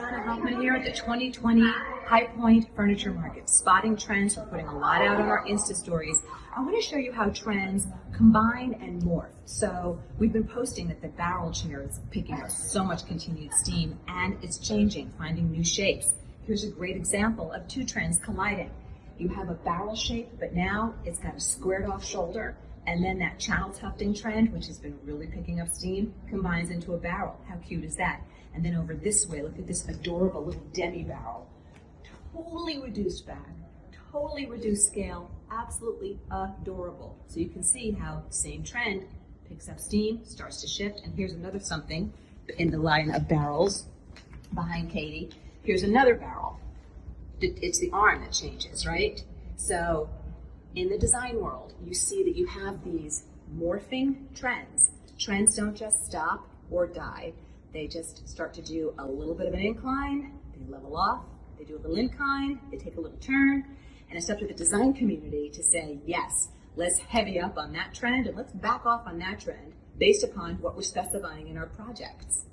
Donna Hoffman here at the 2020 High Point Furniture Market. Spotting trends, we're putting a lot out on our Insta stories. I want to show you how trends combine and morph. So we've been posting that the barrel chair is picking up so much continued steam and it's changing, finding new shapes. Here's a great example of two trends colliding. You have a barrel shape, but now it's got a squared off shoulder. And then that channel tufting trend, which has been really picking up steam, combines into a barrel. How cute is that? And then over this way, look at this adorable little demi barrel. Totally reduced bag, totally reduced scale, absolutely adorable. So you can see how same trend picks up steam, starts to shift. And here's another something in the line of barrels behind Katie. Here's another barrel. It's the arm that changes, right? So in the design world, you see that you have these morphing trends. Trends don't just stop or die. They just start to do a little bit of an incline, they level off, they do a little incline, they take a little turn, and it's up to the design community to say, yes, let's heavy up on that trend and let's back off on that trend based upon what we're specifying in our projects.